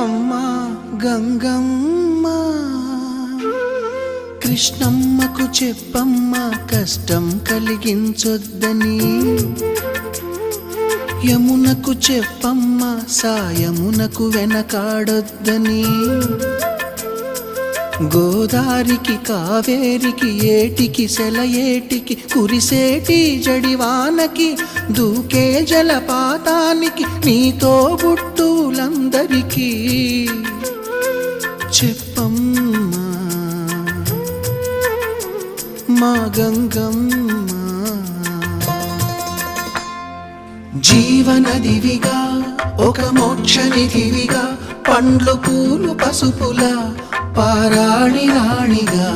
అమ్మా గంగమ్మ కృష్ణమ్మకు చెప్పమ్మా కష్టం కలిగించొద్దని యమునకు చెప్పమ్మా సాయమునకు వెనకాడొద్దని గోదారికి కావేరికి ఏటికి సెలయేటికి కురిసేటి జడివానకి దూకే జలపాతానికి నీతో బుట్టులందరికీ చెప్పమ్మా మా గంగమ్మ జీవనదివిగా ఒక మోక్షనిధివిగా పండ్లు పూలు పసుపుల పారాణి రాణిగా